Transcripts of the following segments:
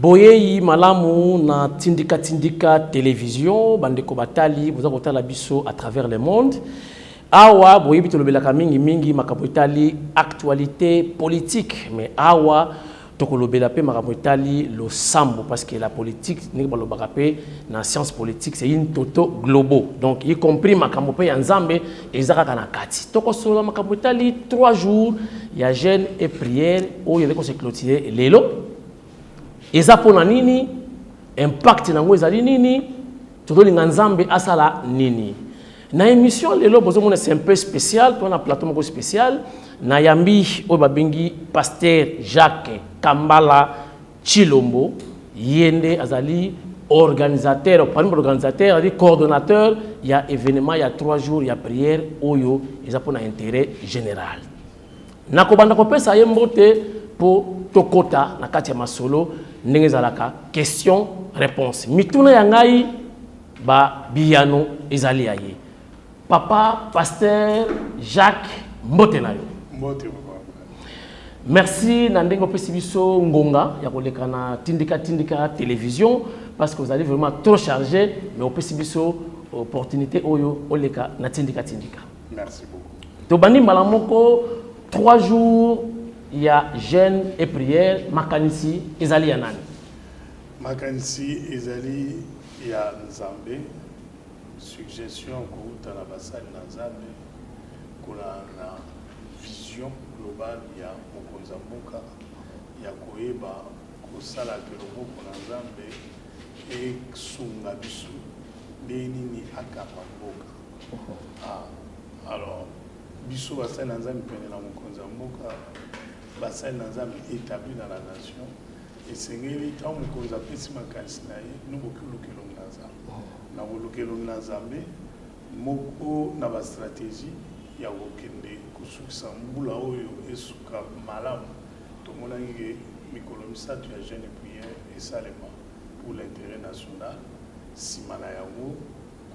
Boyei malamu na tindika télévision bandeko batali boza kotala biso à travers le monde. Awa boyebi bitolobelaka mingi makambo etali actualité politique, mais awa tokolobela pe makambo etali lo sambo parce que la politique ni balobaka pe na science politique c'est une toto global, donc y compris makambo pe ya nzambe ezaka kana kati tokosola makambo etali 3 jours ya jeûne et prière oyo ndeko se clôturer lelo. Eza pona nini, impact nango ezali nini, totolinga nzambe asala nini. Na émission lelo bozomona c'est un peu spécial, on a plateau moko spécial na yambi oyo babengi pasteur Jacques Kambala Chilombo yende azali organisateur, parmi organisateur, azali coordonnateur ya événement ya 3 jours ya prière oyo eza pona intérêt général. Nakobanda kopesa yembote po tokota na kati ya masolo ndenge ezalaka question réponse mituna ya ngai ba biyano ezali aye papa pasteur Jacques mbote na yo mbote papa. Merci na ndenge opesi biso ngonga ya koleka na tindika télévision parce que vous allez vraiment trop chargé, mais opesi biso opportunité oyo oleka na tindika. Merci beaucoup. Tobandi malamoko 3 jours il y a jeûne et prière makanisi ezali ya nani? Makanisi ezali ya Nzambe, suggestion kuuta na basali na Nzambe kuna na vision globale ya mokonza mboka ya koyeba kosala kelomoko na Nzambe e sunga biso nini akapa mboka. Alors biso basali na Nzambe pene na mokonza mboka basali na Nzambe établi dans la nation et sengeli tant mokonza pesi makanisi na ye nobokilukelo na Nzambe na bolukelo na Nzambe moko na ba stratégie ya kokende kusukisa mbula oyo esuka malamu tomonaki mikolo misato ya jeûne et prière esalema pour l'intérêt national nsima na yango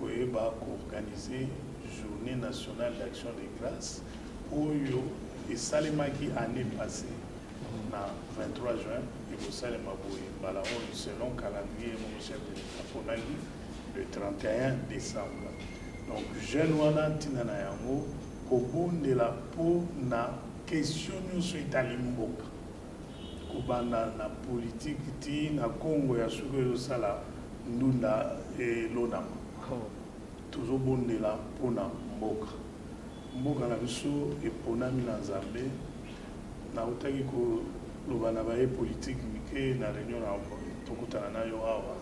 koyeba koorganiser journée nationale d'action de grâce oyo esalemaki année passée na 23 juin ekosalema boye mbala oyo selon calendrier mon chef de l'État ponaki le 31 décembre. Donc jeune wana ntina na yango kobondela mpo na question nyonso etali mboka kobanda na politike ti na Congo ya suko ezosala ndunda elonama tozobondela mpo na mboka na biso eponami na Nzambe nautaki koloba na baye politike mike na réunion na tokutana nayo awa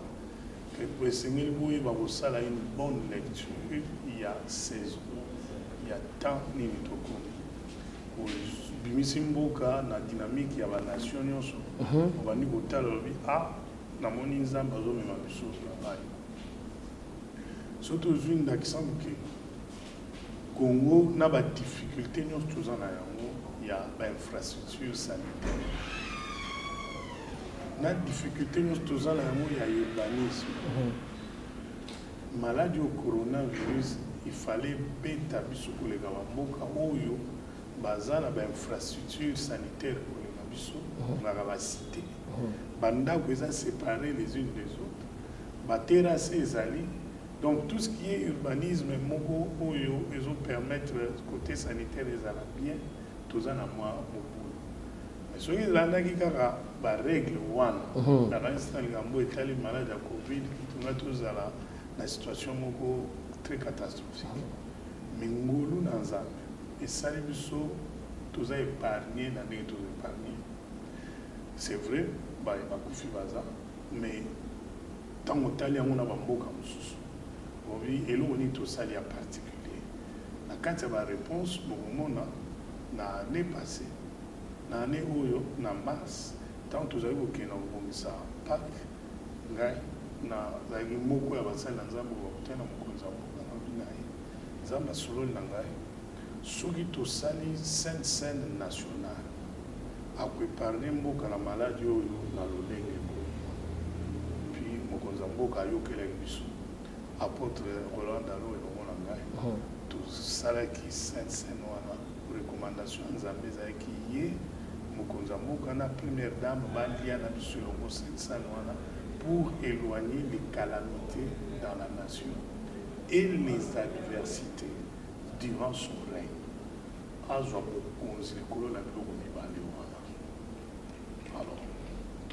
esengeli boyeba kosala une bonne lecture ya saison ya temps nini tokomi bimisi mboka na dynamique ya banation nyonso obandi kotala lobi namoni Nzambe azomema biso na ayo so tozwi ndakisa moke Congo na ba difficulté nyonso toza na yango ya ba infrastructure sanitaire na difficulté nyonso toza na yango ya urbanisme maladie au coronavirus il fallait beta biso koleka bamboka oyo baza na ba infrastructure sanitaire koleka biso ngaka basite bandako eza séparé les unes des autres baterrasse ezali. Donc tout ce qui est urbanisme, moko oyo ezo permettre côté sanitaire ezala bien, toza na mwa mobulu. Mais soki elandaki kaka ba règle wana, na l'instant likambo etali malade ya Covid, tunga tozala na situation moko très catastrophique. Mais ngolu na Nzambe, esali biso toza épargné na ndenge toza épargné. C'est vrai, bakufi baza, mais tango tali yango na bamboka mosusu. Oui, et l'on est au salaire particulier. La carte de la réponse, bon, na année passée, na année où na mars, tant que vous avez aucun nom ça, Pâques, na zagi moko ya basali na Nzambe bakutana mokonzi ya mboka na binaye Nzambe asololi na ngai soki tosali sainte scène nationale akoepargne mboka na maladi oyo na lolenge puis mokonzi ya mboka ayokelaki biso apôtre Roland Dalo et Roland Ngai, tout ça qui saint wana recommandation Nzambe ezalaki ye Mokonzamboka na première dame Bandia na Bisolongo Sensanwana pour éloigner les calamités dans la nation et les adversités durant son règne. Azwa bokonzi likolo na biloko mibale wana. Alors,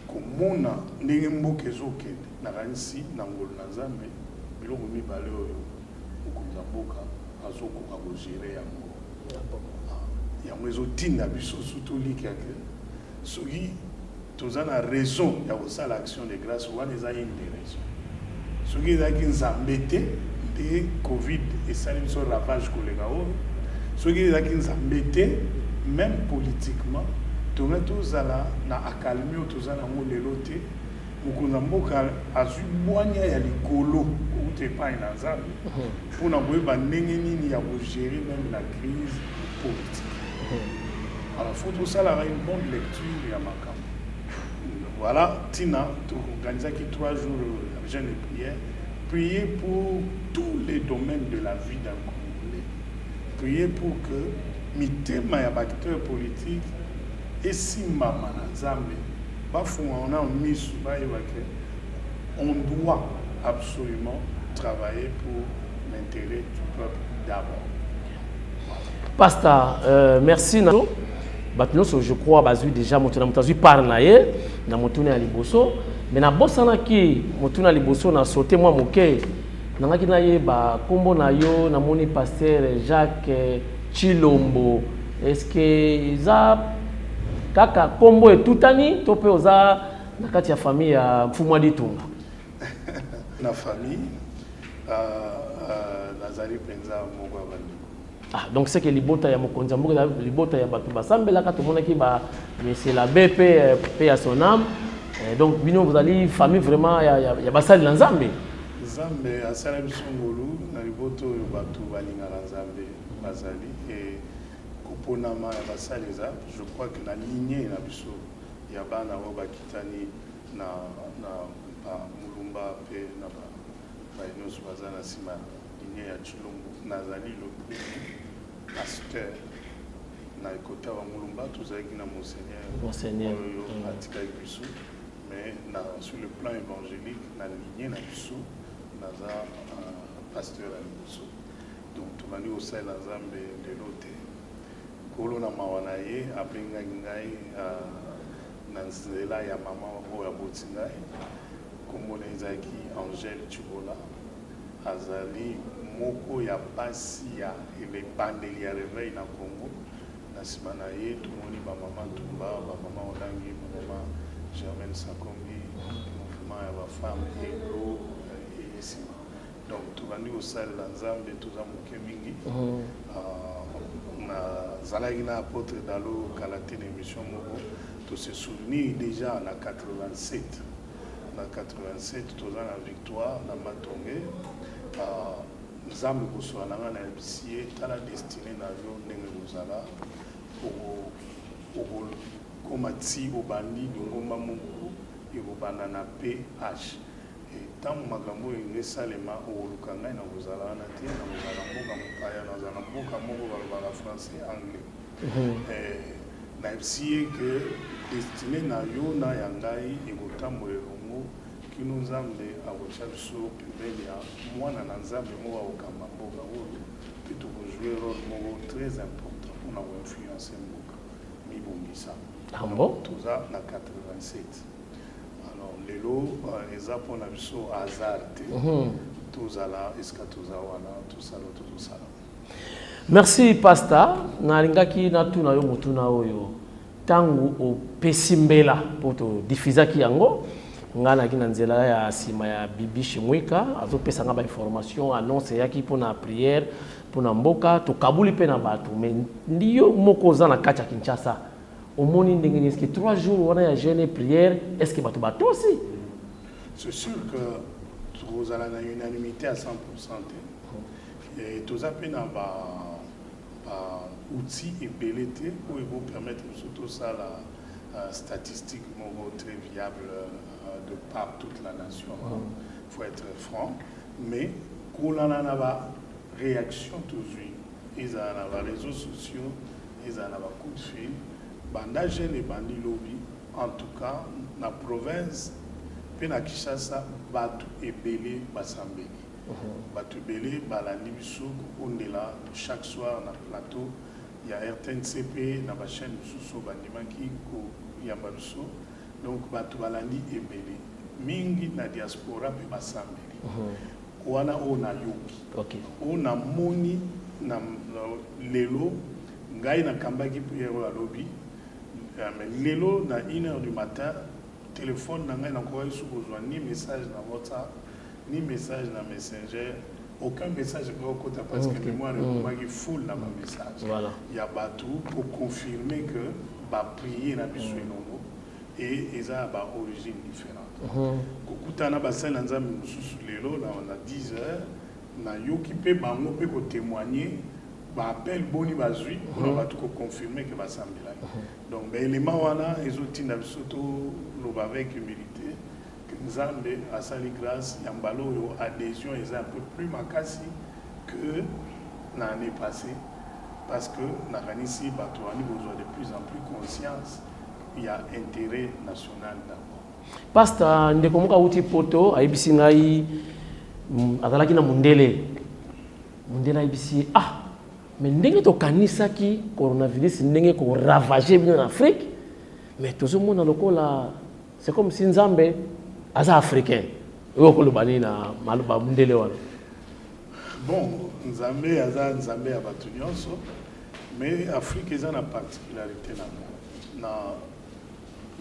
komona ndenge mboka ezokende nakanisi na ngolo na Nzambe biloko mibale oyo Mokonzamboka azokoka kogere yango. Yango ezotinda biso surtout likake soki toza na raison ya kosala action de grâce wana eza une des raisons. Soki ezalaki Nzambe te nde Covid esali biso ravage koleka oyo. Soki ezalaki Nzambe te même politiquement toza tozala na accalmie oyo toza nango lelo te. Mokonzamboka azwi bwanya ya likolo outa epai na Nzambe mpona koyeba ndenge nini ya kogere même la crise politique. Alors il faut tout ça là une bonne lecture ya makambo. Voilà, Tina, tu organises 3 jours de jeûne et prière. Priez pour tous les domaines de la vie d'un Congolais. Priez pour que mitema ya acteurs politiques et si mama na Nzambe bafungana misu bayebake on doit absolument travailler pour l'intérêt du peuple d'abord. Pasteur, merci. Je crois que déjà parle na motuna ya liboso mais na bosana ki motuna liboso na sauté moi moke nangaki na yeba kombo na yo na moni pasteur Jacques Chilombo. Est-ce que za kaka kombo etutani to pe oza na kati ya famille ya Mfumwa Ditunga? Na famille nazali penza moko abandi. Ah, donc c'est que libota ya Mokonzamboka libota ya batu basambela ka tomona ki ba c'est la BP paix à son âme. Donc bino vous allez famille vraiment ya basali na Nzambe. Nzambe asala biso ngolu na liboto yo batu balinga na Nzambe bazali et koponama ya basali za je crois que na lignée na biso ya bana o bakitani na mulumba pe na ba inoso bazana sima lignée ya Chilombo nazali le pasteur na côté wa mulumba tozaki na monseigneur atika biso mais sur le plan évangélique na lignée na biso naza pasteur à biso donc tobandi kosala Nzambe lelo te kolo na mawa na ye abengaki ngai na nzela ya mama oyo aboti ngai kombo na ezalaki Angèle Chibola azali moko ya pasi ya ebandeli ya réveil na Congo na nsima na ye tomoni bamama Tumba bamama Olangi bamama Germaine Sakombi mouvement ya bafemme elo esima donc tobandi kosalela Nzambe toza moke mingi nazalaki na apôtre Dalo kala te na émission moko to se souvenir déjà na 87 toza na victoire na Matonge Nzambe kosala nanga na bisie tala destiné na yo ndenge kozala koma ti obandi lingomba moko ekobanda na PH ntango makambo oyo esalema okoluka ngai na kozala wana te na kozala mboka mopaya nazala mboka moko balobaka français anglais nayebisi ye ke destiné na yo na ya ngai ekotambola elongo kino Nzambe akotya biso pembeni ya mwana na Nzambe moko akokamba mboka oyo mpe tokozwe role moko très important mpona koinfluence mboka mibongisa toza na 87. Alors lelo eza mpona biso hasard te tozala eska toza wana tozosala. Merci Pasteur nalingaki natuna yo motuna oyo tangu opesi mbela po todifizaki yango nga naki na nzela ya nsima ya Bibi Shimwika azopesanga ba information annonce yaki mpona prière mpona mboka tokabuli mpe na bato mais ndiyo moko oza na kati ya Kinshasa omoni ndenge nini eske 3 jours wana ya jeûne et prière est-ce que bato batosi? C'est sûr que tozala na unanimité à 100% et toza mpe na outil ebele te oyo ekopermettre biso tosala statistique moko très viable de par toute la nation. Il faut être franc, mais kolana na ba réaction toujours, ils ont na ba réseaux sociaux, ils ont na ba coup de fil, banda jeune bandi lobby en tout cas na province pe na Kinshasa batu ebele basambeli batu ebele balandi biso ondela chaque soir na plateau il y a RTNCP na ba chaîne susu bandimaki ko yamba biso donc batu balandi ebele mingi na diaspora pe basambeli wana ona yoki OK ona moni na lelo ngai na kambaki Pierre la lobby mais lelo na 1h du matin téléphone na ngai na ko sous besoin ni message na WhatsApp ni message na Messenger aucun message pour côté parce que moi le full na ma message voilà il y a batou pour confirmer que ba prier na biso elongo et eza ba origine différente kokutana ba sala nzambe mususu lelo na 10h na yoki pe bango pe ko témoigner ba appel boni bazui pour ba tout confirmer que ba sambela donc ben élément wana ezotinda biso to loba avec humilité que nzambe asali grâce ya mbalo yo adhésion est un peu plus makasi que l'année passée parce que na kanisi bato ani besoin de plus en plus conscience il y a intérêt national d'abord Pasteur ndeko moka uti poto ayibisi ngai azalaki na mundele ayibisi mais ndenge to kanisaki coronavirus ndenge ko ravager bien en Afrique mais tout le monde lokola c'est comme si nzambe aza africain yo ko lobani na maluba mundele wana bon nzambe aza nzambe ya batu nyonso mais Afrique eza na particularité na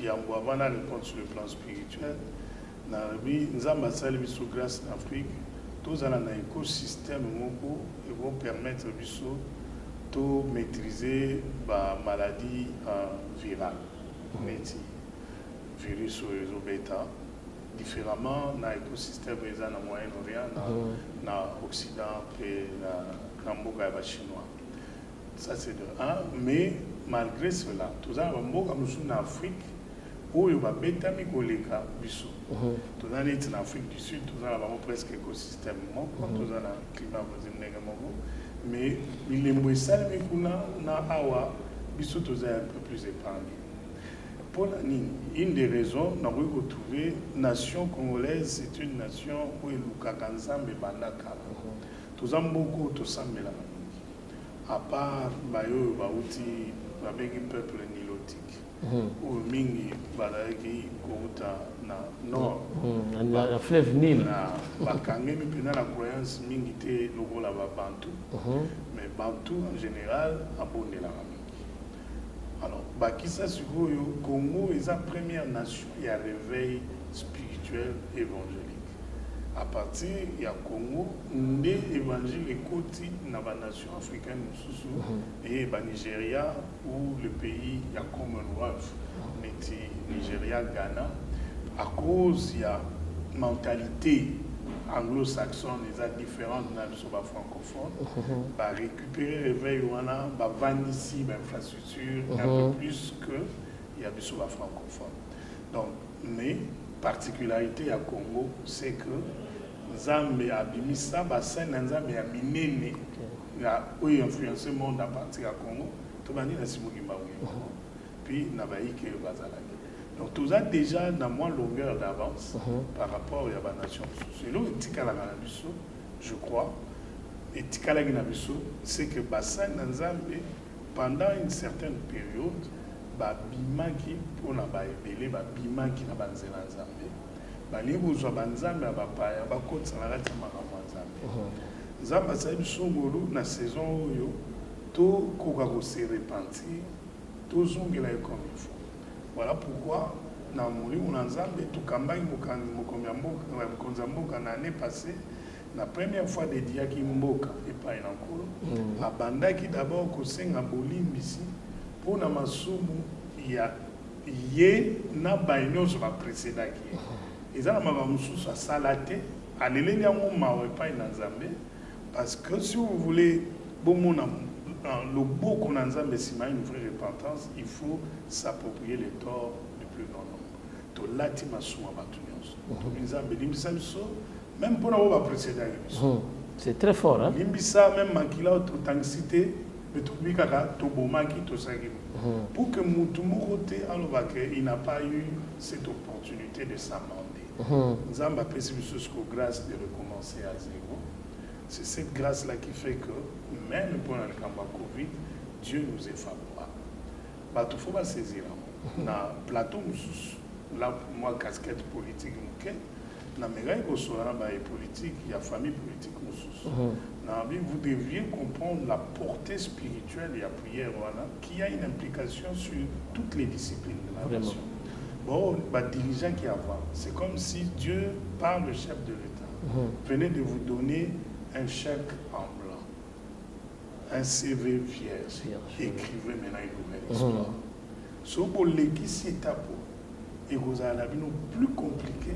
yambo avant na répondre sur le plan spirituel na bi nzamba sali biso grâce en Afrique tous dans un écosystème moko et vont permettre biso to maîtriser ba maladie virale neti virus ou bêta différemment na écosystème eza na Moyen-Orient na Occident et na mboka ya chinois ça c'est de un mais malgré cela tous en mboka musu na Afrique oyo ba betami koleka biso tous en est en Afrique du Sud tous en presque écosystème moko tous en climat voisin moko mais il est moins salé kuna na awa biso tous un peu plus épargné pour une des raisons nous avons retrouvé nation congolaise c'est une nation où il lukakanzambe bandaka tous en beaucoup tous sambela à part bayo bauti babengi peuple nilotique ou mingi balaki kouta na nord na fleuve Nil na bakangemi pena la croyance mingi te lokola ba bantu mais bantu en général abonde la alors bakisa sikoyo Congo est la première nation et un réveil spirituel évangélique à partir ya Congo nde évangile ekoti na ba nation africaine mususu et ba Nigeria ou le pays ya Commonwealth neti Nigeria Ghana à cause ya mentalité anglo-saxonne est différente dans le soba francophone ba récupérer réveil wana ba vendre ici ba infrastructure un peu plus que ya bisoba francophone donc mais particularité à Congo c'est que Nzambe abimisa bassin Nzambe ya minene ya oyo influencer monde à partir à Congo to bandi na simugimba puis na baike bazalaki donc tout ça déjà dans moins longueur d'avance par rapport à la nation c'est là tikala na biso je crois et tikala na biso c'est que bassin Nzambe pendant une certaine période ba bimaki pour na ba ebele ba bimaki na banzela Nzambe bali bozwa banzambe abapaya bakotsa na kati makambo nzambe nzambe asali biso ngolu na saison oyo to koka ko se repentir to zongela comme il faut voilà pourquoi na molimo na nzambe tukambaki mokonzi ya mboka mokonzi ya mboka na année passée la première fois dédiaki mboka epai na nkolo abandaki d'abord kosenga bolimbisi mpona masumu ya ye na baye nyonso baprécédaki ils ont maman mususu asala te aleleli yango mawa epai na nzambe parce que si vous voulez bomona loboko na nzambe sima une vraie repentance il faut s'approprier les torts du plus grand nombre tolati masumu ya bato nyonso to nzambe limbisa biso même mpona oyo baprécédaki biso c'est très fort hein limbisa même makila ototangisi te mais tout le pour que Moutoumorote, il n'a pas eu cette opportunité de s'amender. Nous avons appelé grâce de recommencer à zéro. C'est cette grâce-là qui fait que, même pendant le combat Covid, Dieu nous est favorable. Il faut saisir. Dans le plateau, là, moi, casquette politique, dans mes règles politique, il y a famille politique. Vous deviez comprendre la portée spirituelle et la prière qui a une implication sur toutes les disciplines de la nation. Bon, dirigeant qui a c'est comme si Dieu, par le chef de l'État, venait de vous donner un chèque en blanc, un CV vierge. Écrivez maintenant une nouvelle histoire. Ce pour l'église étape et vous avez plus compliqué.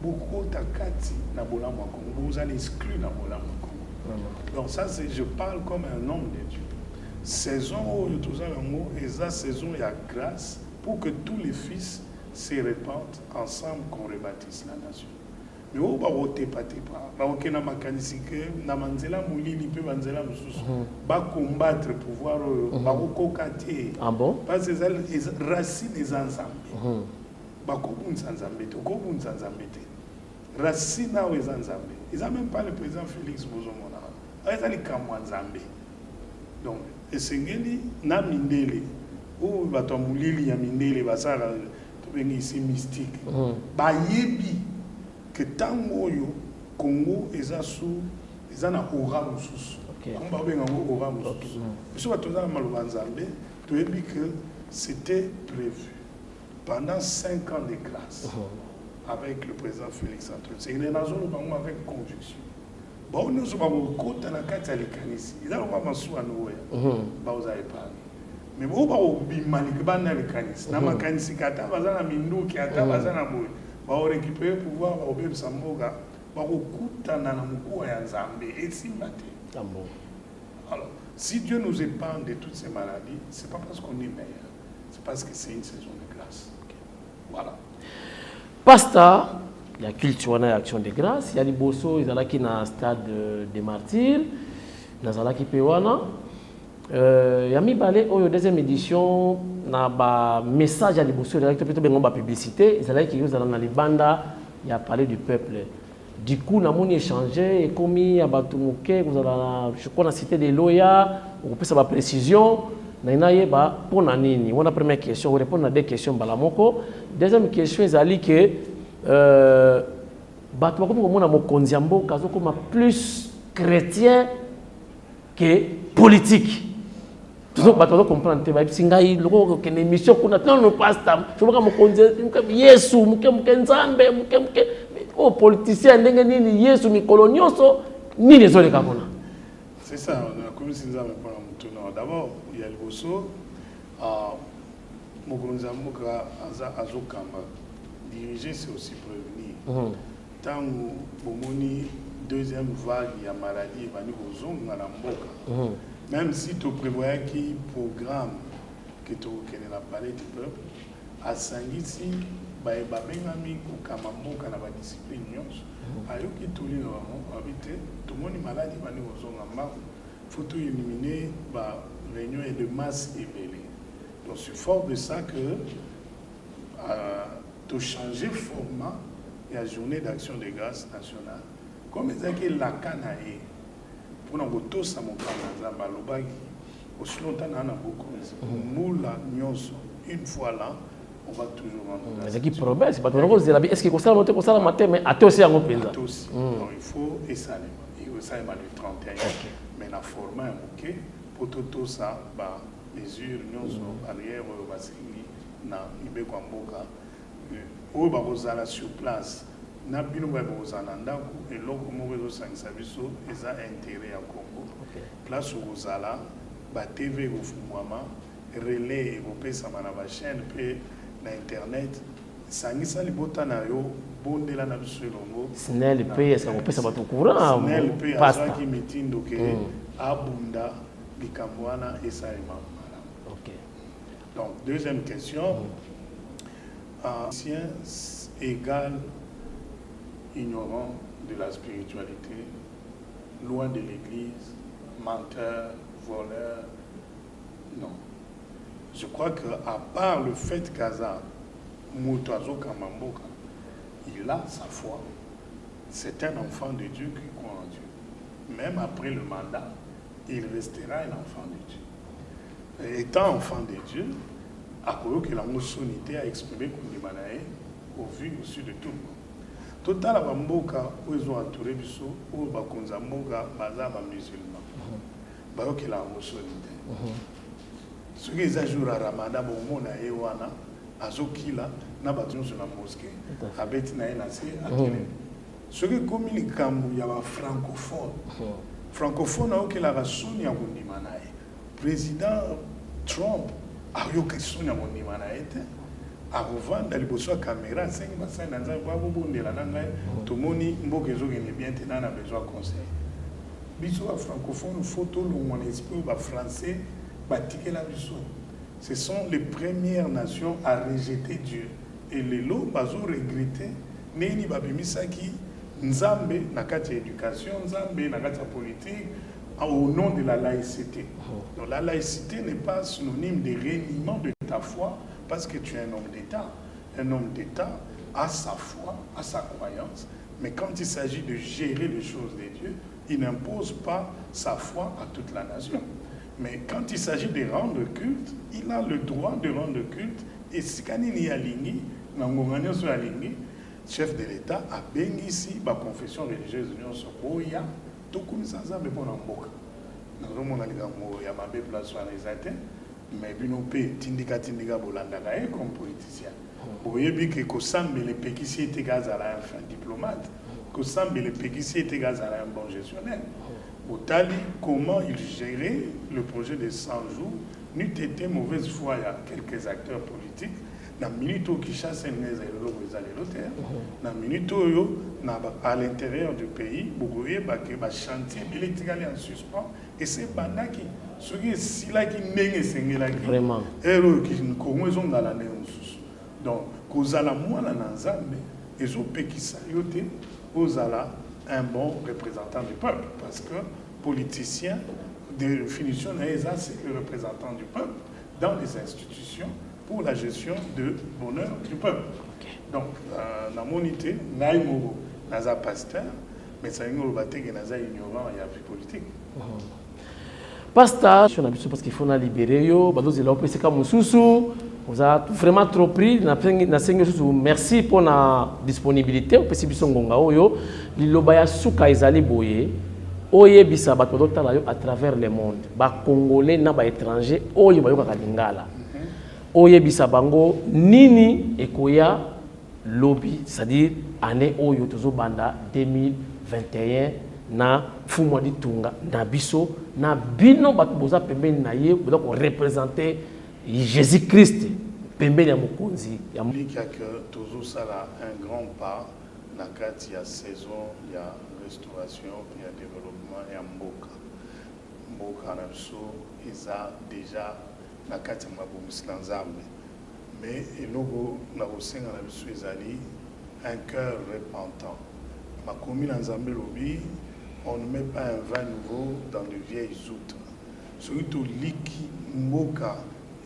Beaucoup d'akati na bola makongo, vous allez exclure na bola makongo. Donc ça, je parle comme un homme de Dieu. Saison où nous tous allons, et ça saison il y a grâce pour que tous les fils se répandent ensemble, qu'on rebâtisse la nation. Mais où va voter pas ok na makanisike na manzela mulili pe manzela mususu ba combattre pouvoir ba kokate. Ah bon? Parce que les racines des ensemble. Bakobunza nzambe to kobunza nzambe te. Racine aux nzambe. Ils n'ont même pas le président Félix Bozomona. Ils ont les kamwa nzambe. Donc esengeli na mindele ou bato mulili ya mindele basara to bengi ici mystique. Ba yebi que tango yo Congo ezasu ezana aura mususu. On ba benga aura mususu. Biso bato za maloba nzambe to yebi que c'était prévu. Pendant 5 ans de grâce, avec le président Félix Antoine, c'est une raison avec conviction. Bon, nous sommes au côté de la carte à l'écanissi. Il a pas massou à nous, vous avez parlé. Mais vous avez bimalik bana l'écanissi. Na macanissi kata bazana mindu qui ata bazana boy. Ba récupérer pouvoir ba obem samboga, ba okuta na mukua ya nzambe et si maté. Alors, si Dieu nous épargne de toutes ces maladies, c'est pas parce qu'on est meilleur, c'est parce que c'est une saison de grâce. Voilà. Pasta, il y a culture, il y a action de grâce, il y a des bossos, il y a qui dans stade de martyrs, il y a qui pewana. Il y a mis balé au deuxième édition, na ba message à des bossos, il y a plutôt bien ba publicité, il y a qui dans les bandes, il y a parlé du peuple. Du coup, nous avons échangé et commis à Batumouké, je crois, cité des loyas, on peut savoir précision. Pour la première question, on répond à des questions. Deuxième question, c'est que plus chrétien que politique. Toujours comprendre que l'émission qu'on a non passe je veux Yesu nzambe oh politicien ndenge nini Yesu mikolo nyonso ni les autres kakona. C'est ça, on a comme si nous avons pas un d'abord, il y a le bosso, Mokonzamuka Azokamba. Diriger, c'est aussi prévenir. Tant que la deuxième vague, il y a maladie, il va nous avoir même si tu prévoyais qu'il programme que tu as parlé du peuple, à Sangisi, il y a une discipline. Tout le monde est malade, il faut éliminer la réunion de masse éveillée. Donc c'est fort de ça que de changer format et la journée d'action de grâce nationale. Comme ils disent la canaille, pour nous tous à mon canal, aussi longtemps qu'on a beaucoup. Nous la une fois là. On va toujours rendre grâce. C'est problème, c'est pas trop est-ce que ça monte comme ça le matin mais à toi aussi à mon pays. Donc il faut essayer. Il faut essayer le 31. Mais la forme est OK pour tout ça bah mesure nous arrière basili na ibeko mboka. O ba kozala sur place. Na bino ba kozala ndako et loko mo bezo sangisa biso eza intérêt ya Congo. Place où kozala ba TV au fumwama relais au pesa mana ba chaîne pe na internet sangisa libota na yo bondela na biso longo snel pe esa ko pesa bato courant snel pe asa ki mitindo ke abunda likambwana esa imamala. OK. Donc deuxième question, ancien égale ignorant de la spiritualité, loin de l'église, menteur, voleur, Non. Je crois qu'à part le fait qu'Aza, Moutazo Kamamboka, il a sa foi. C'est un enfant de Dieu qui croit en Dieu. Même après le mandat, il restera un enfant de Dieu. Et étant enfant de Dieu, Akoyo que la sonité a exprimé Kundimanae au vu au-dessus de tout le monde. Total Bamboka, où ils ont entouré Bisso, où Bakonza Mboka, Baza, musulman. Bayo que la sonité. Ce qui est à jour à Ramadan, bon, na Ewana, Azokila, na battu sur la mosquée, à Betina et Nassé, à Télé. Ce qui communique comme il y a un francophone. Francophone, il y a un Sonia Gondimanae. Président Trump, a eu que Sonia Gondimanae. Avant d'aller bosser la caméra, 5 massins dans un bois, de la langue, tout le monde, il bien tenant a besoin de conseil. Bisous francophone, photo, le esprit, français. Ce sont les premières nations à rejeter Dieu. Et les lots, ils ont regretté, Neni Babimisaki, Nzambe, Nakati éducation, Nzambe, Nakati politique, au nom de la laïcité. Donc la laïcité n'est pas synonyme de reniement de ta foi parce que tu es un homme d'État. Un homme d'État a sa foi, a sa croyance, mais quand il s'agit de gérer les choses de Dieu, il n'impose pas sa foi à toute la nation. Mais quand il s'agit de rendre culte, il a le droit de rendre culte. Et si Kanini Aligny, chef de l'État, a béni ici la confession religieuse de l'Union Sokoya, tout comme ça, ça me prend en boca. Nous avons un place sur les athées, mais nous payons Tindika Bolanda comme politicien. Vous voyez que Kosambe, les péquissiers étaient gaz à la fin diplomate, Kosambe, les péquissiers étaient gaz à la bon gestionnaire. Otali, comment il gérait le projet de 100 jours, n'eût été mauvaise foi, il y a quelques acteurs politiques, dans la minute où ils chassent dans la minute où à l'intérieur du pays, vous voyez que le chantier électrique est en suspens, et c'est Bandaki, ce qui est si là qui n'est pas vraiment. Et qui sont dans la néon. Donc, quand à la moelle en Nzambe, ils ont péqué ça, ils ont un bon représentant du peuple, parce que politicien, de définition, c'est le représentant du peuple dans les institutions pour la gestion de l'honneur du peuple. Okay. Donc, dans mon idée, naïmo, naza pasteur, mais ça nous le que naza ignorant et appui politique. Pasteur, je suis parce qu'il faut libérer yo, badozi la opé c'est comme Soussou. Vous avez vraiment trop pris. Merci pour la disponibilité. Vous pouvez Lilobaya Souka Ezali Boye. Oye bisa bato à travers le monde. Ba Congolais na ba étranger. Oye ba yoka lingala. Oye bisa bango nini ekoya lobby, c'est-à-dire année oyo tozo banda 2021 na fumwa di tunga na biso na bino bato boza pembeni na ye boza ko représenter Jésus-Christ, pembeni ya mokonzi. Il y a que toujours ça là un grand pas. Il y a saison, il y a restauration, il y a développement, il y a Mboka. Mboka ils ont déjà la carte mais il y a un cœur repentant. Ma commune en Zambie, on ne met pas un vin nouveau dans de vieilles outres. Surtout Liki, Mboka,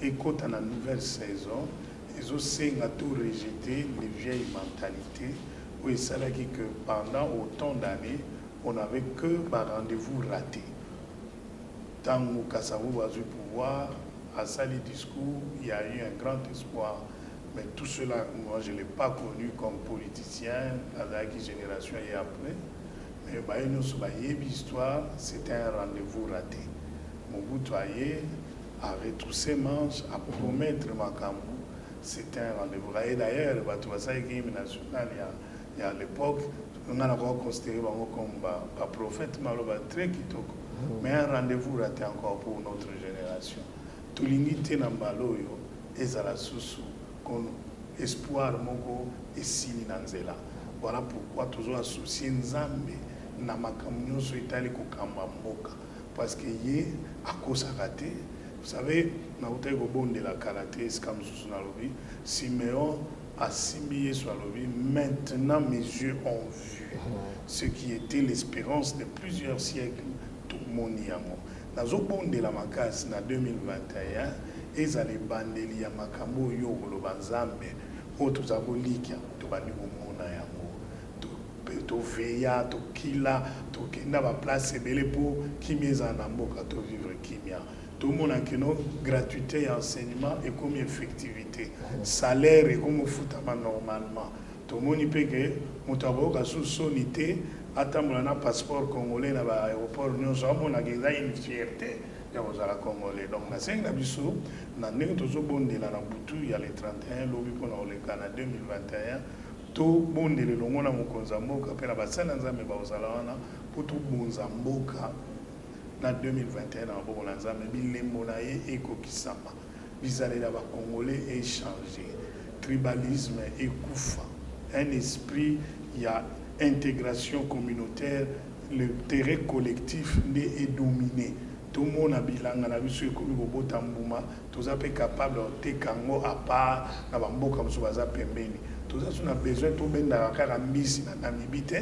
et quand on a une nouvelle saison, ils ont aussi rejeté les vieilles mentalités. Où il s'agit que pendant autant d'années, on n'avait que un rendez-vous raté. Tant que Kassavou a eu pouvoir, à ça les discours, il y a eu un grand espoir. Mais tout cela, moi je ne l'ai pas connu comme politicien, à la génération et après. Mais une histoire, c'était un rendez-vous raté. Mobutu a retroussé manches, à promettre Makambu, c'était un rendez-vous raté. Et d'ailleurs, le Batuasai Game National, il y a à l'époque, on a encore considéré comme un prophète, très kitoko. Mais un rendez-vous raté encore pour notre génération. Tout l'unité Nambaloyo, Ezala Soussou, qu'on espoir moko et sini nanzela. Voilà pourquoi toujours associé Nzambe na makamnyo so itali ko kamba mboka parce que yé à cause raté. Vous savez, na utay go bonde la karaté comme Soussou na lobi, Siméon a simbié sur lobi. Maintenant mes yeux ont vu ce qui était l'espérance de plusieurs siècles. Tout le monde y a. nazobondela makasi na 2021 ezali bandeli ya makambo yo koloba nzambe oyo toza kolikia tobandi komona yango toveya tokila tokenda baplace ebele mpo kimia ezala na mboka tovivre kimia tomona keno gratuité ya enseignement ekomi effectivité salaire ekomi ofutama normalement tomoni mpe ke moto akoyoka su soni te atambola na passeport congolais na baaéroport nyonso amonaka eza une fierté ya kozala congolais. Donc nasengi na biso na ndenge tozobondela na butu ya le 31 lobi mpona koleka na 2021 tobondela elongo na mokonzi ya mboka mpe na basali na nzambe bakozala wana mpo tobonza mboka na 2021 na maboko na nzambe bilembo na ye ekokisama bizalela bacongolais échanger tribalisme ekufa un esprit ya intégration communautaire le terrain collectif nde est dominé tout le monde a bilanga na biso ekomi kobota mbuma toza pe capable oteka ngo à part na bamboka mosusu baza pembeni toza so na besoin tobendaka kaka mbisi na Namibie te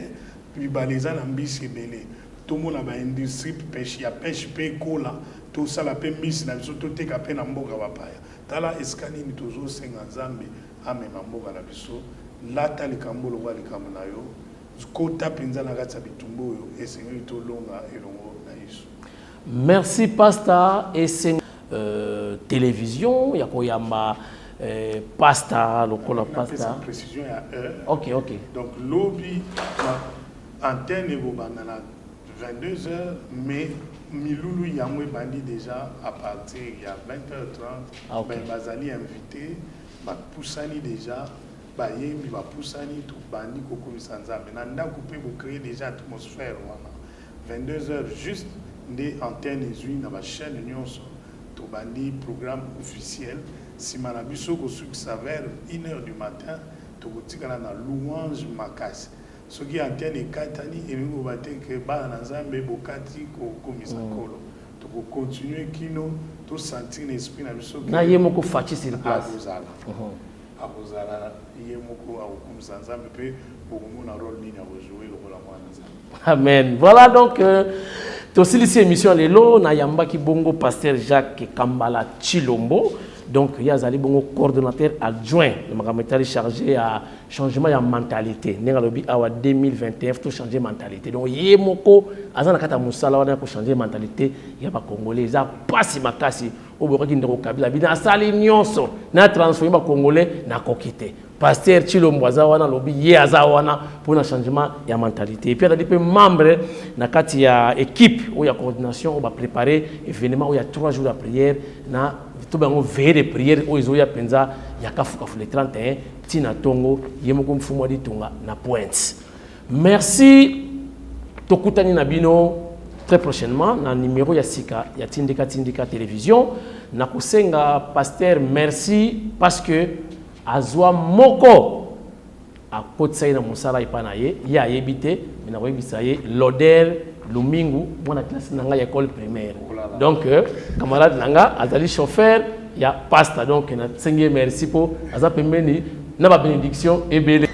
mibale eza na mbisi ebele tomona baindustrie pêche ya pêche mpe ekola tosala mpe mbisi na biso toteka mpe na mboka bapaya tala esika nini tozosenga nzambe amema mboka na biso lata likambo lokwa likambo na yo kota mpenza na kati ya bitumba oyo esengeli tolonga elongo na yesu. Merci Pasteur et c'est télévision ya koyamba Pasteur lokola Pasteur précision ya heure. OK. Donc lobby antenne ebobanda na 22h mais milulu yango bandi déjà à partir ya 20h30 ben bazali invité bapusani déjà bayembi bapusani to bandi kokomisa nzambe na ndako pe ko créer déjà atmosphère wana 22h juste des antennes ezui na ba chaîne nyonso to bandi programme officiel sima na biso ko succès vers 1h du matin to kotikala na louange makasi soki antenne ekatani elingo bate ke bana na nzambe bokati ko komisa kolo to ko continuer kino to sentir l'esprit na biso na yemo ko fachi sur place akozala yemo ko akomisa nzambe pe bokomona rôle nini akojouer lokola mwana nzambe. Amen. Voilà donc aussi ici émission lelo na yamba ki bongo pasteur Jacques Kambala Chilombo. Donc il y a Zali bongo coordonnateur adjoint le magamétari chargé à changement de mentalité. Nenga lobi awa 2021 faut changer mentalité. Donc yemoko azana kata musala wana ko changer mentalité ya ba congolais za pasi makasi oboka ki ndeko kabila bina sali nyonso na transformer ba congolais na kokite. Pasteur Chilombo azawana lobi ye azawana pour un changement de mentalité. Et puis il y a des membres na kati ya équipe ou ya coordination on va préparer événement où il y a 3 jours de prière na tout bango veille de prière où ils ont ya penza ya kafuka le 31 tina tongo yemoko mfumo di tonga na pointe. Merci tokutani na bino très prochainement na numéro ya sika ya Tindika télévision na kusenga pasteur merci parce que azwa moko akotsa na musala ipana ye ya yebite mina koyebisa ye Loder Lumingu mwana classe nanga ya école primaire. Donc camarade nanga azali chauffeur ya pasta donc na sengi merci po aza pembeni na ba bénédiction ebele.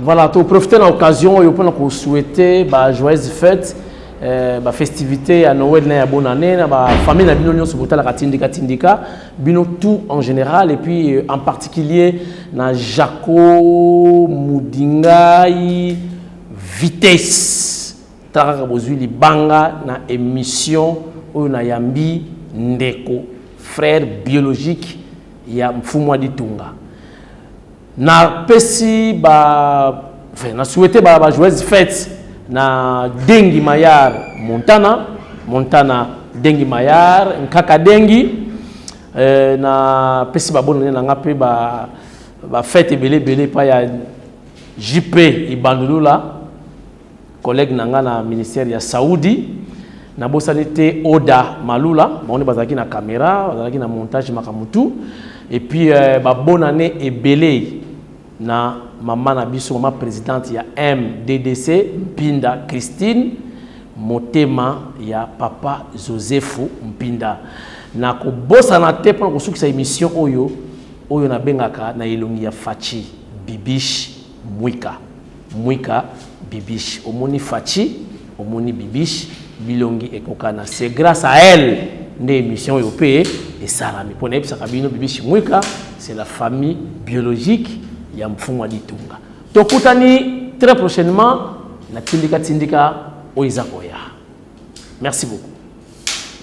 Voilà, to profiter de l'occasion yo pona ko souhaiter ba joyeuse fête ba festivité à Noël na ya bonne année na ba famille na bino nyonso botala Tindika bino tout en général et puis en particulier na Jaco Mudingai Vitesse taka bozwi libanga na émission oyo na yambi ndeko frère biologique ya mfumo ditunga na pesi ba enfin na souhaiter ba joyeuse fête na Dengi Mayar Montana Dengi Mayar Nkaka Dengi na pesi ba bonne na ngape ba fête belé pa ya JP Ibandulula collègue nanga na ministère ya Saoudi na bosanité Oda Malula ba on bazaki na caméra bazaki na montage makamutu et puis ba bonne année ebelé na maman na biso maman présidente ya MDDC Mpinda Christine motema ya papa Joseph Mpinda na ko bossa na te pour ko sukisa émission oyo na bengaka na elongi ya Fachi Bibish Mwika Bibish omoni Fachi omoni Bibish bilongi ekokana. C'est grâce à elle nde émission yopé et salami pona epsa kabino bibi Chimwika, c'est la famille biologique ya Mfungwa Ditunga. Tokutani très prochainement na tindika oiza koya. Merci beaucoup.